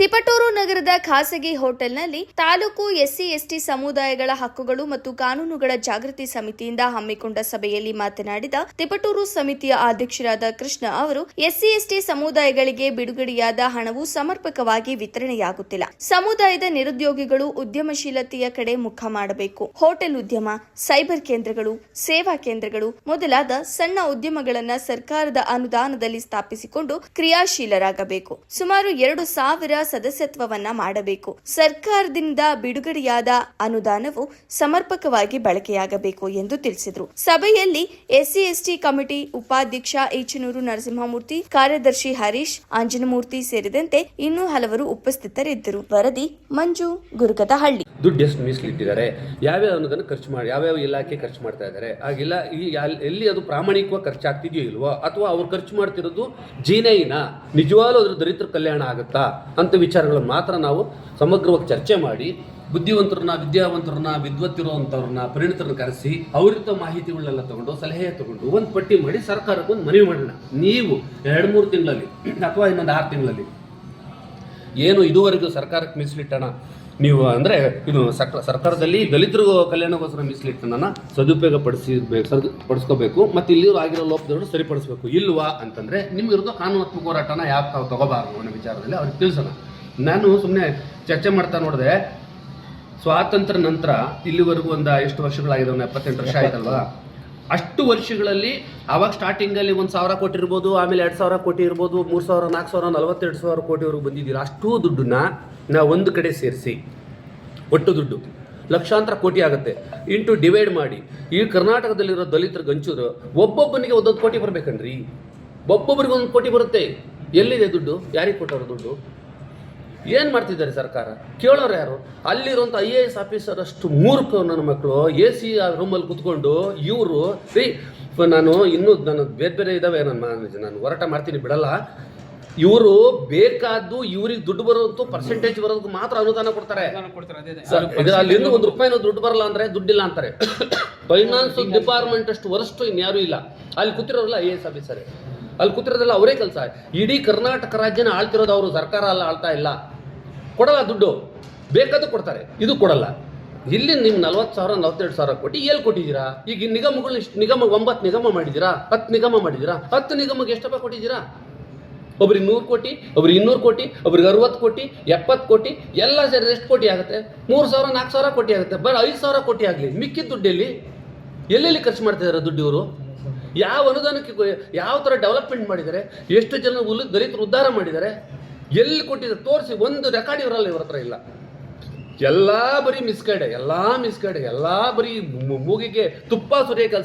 ತಿಪಟೂರು ನಗರದ ಖಾಸಗಿ ಹೋಟೆಲ್ನಲ್ಲಿ ತಾಲೂಕು ಎಸ್ಸಿ ಎಸ್ಟಿ ಸಮುದಾಯಗಳ ಹಕ್ಕುಗಳು ಮತ್ತು ಕಾನೂನುಗಳ ಜಾಗೃತಿ ಸಮಿತಿಯಿಂದ ಹಮ್ಮಿಕೊಂಡ ಸಭೆಯಲ್ಲಿ ಮಾತನಾಡಿದ ತಿಪಟೂರು ಸಮಿತಿಯ ಅಧ್ಯಕ್ಷರಾದ ಕೃಷ್ಣ ಅವರು ಎಸ್ಸಿ ಎಸ್ಟಿ ಸಮುದಾಯಗಳಿಗೆ ಬಿಡುಗಡೆಯಾದ ಹಣವು ಸಮರ್ಪಕವಾಗಿ ವಿತರಣೆಯಾಗುತ್ತಿಲ್ಲ. ಸಮುದಾಯದ ನಿರುದ್ಯೋಗಿಗಳು ಉದ್ಯಮಶೀಲತೆಯ ಕಡೆ ಮುಖ ಮಾಡಬೇಕು. ಹೋಟೆಲ್ ಉದ್ಯಮ, ಸೈಬರ್ ಕೇಂದ್ರಗಳು, ಸೇವಾ ಕೇಂದ್ರಗಳು ಮೊದಲಾದ ಸಣ್ಣ ಉದ್ಯಮಗಳನ್ನು ಸರ್ಕಾರದ ಅನುದಾನದಲ್ಲಿ ಸ್ಥಾಪಿಸಿಕೊಂಡು ಕ್ರಿಯಾಶೀಲರಾಗಬೇಕು. ಸುಮಾರು 2,000 ಸದಸ್ಯತ್ವವನ್ನ ಮಾಡಬೇಕು. ಸರ್ಕಾರದಿಂದ ಬಿಡುಗಡೆಯಾದ ಅನುದಾನವು ಸಮರ್ಪಕವಾಗಿ ಬಳಕೆಯಾಗಬೇಕು ಎಂದು ತಿಳಿಸಿದರು. ಸಭೆಯಲ್ಲಿ ಎಸ್ಸಿ ಎಸ್ಟಿ ಕಮಿಟಿ ಉಪಾಧ್ಯಕ್ಷ ಈಚನೂರು ನರಸಿಂಹಮೂರ್ತಿ, ಕಾರ್ಯದರ್ಶಿ ಹರೀಶ್, ಅಂಜನಮೂರ್ತಿ ಸೇರಿದಂತೆ ಇನ್ನೂ ಹಲವರು ಉಪಸ್ಥಿತರಿದ್ದರು. ವರದಿ ಮಂಜು, ಗುರುಗದಹಳ್ಳಿ. ದುಡ್ಡು ಎಷ್ಟು ಮೀಸಲಿಟ್ಟಿದ್ದಾರೆ, ಯಾವ್ಯಾವ ಅನುದಾನ ಖರ್ಚು ಮಾಡಿ, ಯಾವ್ಯಾವ ಇಲಾಖೆ ಖರ್ಚು ಮಾಡ್ತಾ ಇದ್ದಾರೆ, ಆಗಿಲ್ಲ ಎಲ್ಲಿ ಅದು ಪ್ರಾಮಾಣಿಕವಾಗಿ ಖರ್ಚಾಗ್ತಿದೆಯೋ ಇಲ್ವೋ, ಅಥವಾ ಅವ್ರು ಖರ್ಚು ಮಾಡ್ತಿರೋದು ಜೀನೈನ ನಿಜವಾಗ್ಲೂ ಅದ್ರ ದಲಿತರ ಕಲ್ಯಾಣ ಆಗುತ್ತಾ ಅಂತ ವಿಚಾರಗಳನ್ನು ಮಾತ್ರ ನಾವು ಸಮಗ್ರವಾಗಿ ಚರ್ಚೆ ಮಾಡಿ ಬುದ್ಧಿವಂತರನ್ನ, ವಿದ್ಯಾವಂತರನ್ನ, ವಿದ್ವತ್ತಿರುವಂಥವ್ರನ್ನ, ಪರಿಣಿತರನ್ನ ಕರೆಸಿ ಅವರಿದ್ದ ಮಾಹಿತಿಗಳನ್ನೆಲ್ಲ ತಗೊಂಡು, ಸಲಹೆ ತಗೊಂಡು ಒಂದು ಪಟ್ಟಿ ಮಾಡಿ ಸರ್ಕಾರಕ್ಕೆ ಒಂದು ಮನವಿ ಮಾಡೋಣ. ನೀವು 2-3 ತಿಂಗಳಲ್ಲಿ ಅಥವಾ ಇನ್ನೊಂದು 6 ತಿಂಗಳಲ್ಲಿ ಏನು ಇದುವರೆಗೂ ಸರ್ಕಾರಕ್ಕೆ ಮೀಸಲಿಟ್ಟಣ ನೀವು ಅಂದರೆ ಇದು ಸರ್ಕಾರದಲ್ಲಿ ದಲಿತರು ಕಲ್ಯಾಣಕ್ಕೋಸ್ಕರ ಮೀಸಲಿಟ್ಟನ್ನ ಸದುಪಯೋಗ ಪಡಿಸ್ಕೋಬೇಕು ಮತ್ತು ಇಲ್ಲಿರೋ ಆಗಿರೋ ಲೋಪದವರು ಸರಿಪಡಿಸಬೇಕು. ಇಲ್ವಾ ಅಂತಂದರೆ ನಿಮಗಿರೋದು ಕಾನೂನಾತ್ಮಕ ಹೋರಾಟನ ಯಾಕೆ ತಾವು ತಗೋಬಾರ್ದು ಅನ್ನೋ ವಿಚಾರದಲ್ಲಿ ಅವ್ರಿಗೆ ತಿಳಿಸೋಣ. ನಾನು ಸುಮ್ಮನೆ ಚರ್ಚೆ ಮಾಡ್ತಾ ನೋಡಿದೆ, ಸ್ವಾತಂತ್ರ್ಯ ನಂತರ ಇಲ್ಲಿವರೆಗೂ ಎಷ್ಟು ವರ್ಷಗಳಾಗಿದೆ, 78 ವರ್ಷ ಆಯ್ತಲ್ವಾ. ಅಷ್ಟು ವರ್ಷಗಳಲ್ಲಿ ಆವಾಗ ಸ್ಟಾರ್ಟಿಂಗಲ್ಲಿ 1,000 ಕೋಟಿ ಇರ್ಬೋದು, ಆಮೇಲೆ 2,000 ಕೋಟಿ ಇರ್ಬೋದು, 3,000, 4,000, 42,000 ಕೋಟಿವರೆಗೂ ಬಂದಿದ್ದೀರಾ. ಅಷ್ಟೂ ದುಡ್ಡನ್ನ ನಾವು ಒಂದು ಕಡೆ ಸೇರಿಸಿ ಒಟ್ಟು ದುಡ್ಡು ಲಕ್ಷಾಂತರ ಕೋಟಿ ಆಗುತ್ತೆ. ಇಂಟು ಡಿವೈಡ್ ಮಾಡಿ ಈ ಕರ್ನಾಟಕದಲ್ಲಿರೋ ದಲಿತರ ಗಂಚೂರು ಒಬ್ಬೊಬ್ಬನಿಗೆ 1 ಕೋಟಿ ಬರಬೇಕನ್ರಿ. ಒಬ್ಬೊಬ್ಬರಿಗೆ 1 ಕೋಟಿ ಬರುತ್ತೆ. ಎಲ್ಲಿದೆ ದುಡ್ಡು? ಯಾರಿಗೆ ಕೊಟ್ಟವರು ದುಡ್ಡು? ಏನು ಮಾಡ್ತಿದ್ದಾರೆ ಸರ್ಕಾರ? ಕೇಳೋರು ಯಾರು? ಅಲ್ಲಿರುವಂಥ IAS ಆಫೀಸರ್ ಅಷ್ಟು ಮೂರ್ಖ ನನ್ನ ಮಕ್ಕಳು AC ರೂಮಲ್ಲಿ ಕೂತ್ಕೊಂಡು ಇವರು ನಾನು ಬೇರೆ ಬೇರೆ ಇದ್ದಾವೆ, ನಾನು ಹೋರಾಟ ಮಾಡ್ತೀನಿ ಬಿಡಲ್ಲ. ಇವರು ಬೇಕಾದ್ದು ಇವ್ರಿಗೆ ದುಡ್ಡು ಬರೋದು ಪರ್ಸೆಂಟೇಜ್ ಬರೋದಕ್ಕೆ ಮಾತ್ರ ಅನುದಾನ ಕೊಡ್ತಾರೆ. ಅಲ್ಲಿಂದ ₹1 ದುಡ್ಡು ಬರಲ್ಲ ಅಂದ್ರೆ ದುಡ್ಡಿಲ್ಲ ಅಂತಾರೆ. ಫೈನಾನ್ಸ್ ಡಿಪಾರ್ಟ್ಮೆಂಟ್ ಅಷ್ಟು ವರಷ್ಟು ಇನ್ಯಾರೂ ಇಲ್ಲ. ಅಲ್ಲಿ ಕೂತಿರೋರಲ್ಲ IAS ಆಫೀಸರ್, ಅಲ್ಲಿ ಕೂತಿರೋದಲ್ಲ ಅವರೇ ಕೆಲಸ. ಇಡೀ ಕರ್ನಾಟಕ ರಾಜ್ಯನ ಆಳ್ತಿರೋದು ಅವರು, ಸರ್ಕಾರ ಅಲ್ಲ ಆಳ್ತಾ ಇಲ್ಲ. ಕೊಡಲ್ಲ ದುಡ್ಡು, ಬೇಕಾದ್ರೂ ಕೊಡ್ತಾರೆ, ಇದು ಕೊಡಲ್ಲ. ಇಲ್ಲಿ ನಿಮ್ಮ 40,000, 42,000 ಕೋಟಿ ಎಲ್ಲಿ ಕೊಟ್ಟಿದ್ದೀರಾ? ಈಗ ನಿಗಮಗಳು ನಿಗಮ 9 ನಿಗಮ ಮಾಡಿದ್ದೀರಾ, 10 ನಿಗಮ ಮಾಡಿದ್ದೀರಾ. 10 ನಿಗಮಗೆ ಎಷ್ಟಪ್ಪ ಕೊಟ್ಟಿದ್ದೀರಾ? ಒಬ್ರಿಗೆ 100 ಕೋಟಿ, ಒಬ್ರಿಗೆ 200 ಕೋಟಿ, ಒಬ್ರಿಗೆ 60 ಕೋಟಿ, 70 ಕೋಟಿ, ಎಲ್ಲ ಸೇರಿ ಎಷ್ಟು ಕೋಟಿ ಆಗುತ್ತೆ? 3,000, 4,000 ಕೋಟಿ ಆಗುತ್ತೆ. ಬರೀ 5,000 ಕೋಟಿ ಆಗಲಿ, ಮಿಕ್ಕಿದ ದುಡ್ಡೆಲ್ಲಿ ಎಲ್ಲೆಲ್ಲಿ ಖರ್ಚು ಮಾಡ್ತಿದ್ದಾರೆ ದುಡ್ಡು ಇವರು? ಯಾವ ಅನುದಾನಕ್ಕೆ ಯಾವ ಥರ ಡೆವಲಪ್ಮೆಂಟ್ ಮಾಡಿದ್ದಾರೆ? ಎಷ್ಟು ಜನ ದಲಿತರು ಉದ್ಧಾರ ಮಾಡಿದ್ದಾರೆ? ಎಲ್ಲಿ ಕೊಟ್ಟಿದ್ದಾರೆ ತೋರಿಸಿ. ಒಂದು ರೆಕಾರ್ಡ್ ಇವರಲ್ಲ, ಇವ್ರ ಹತ್ರ ಇಲ್ಲ. ಎಲ್ಲ ಬರೀ ಮಿಸ್ಗೈಡೆ, ಎಲ್ಲ ಬರೀ ಮೂಗಿಗೆ ತುಪ್ಪ ಸುರಿಯೋ ಕೆಲಸ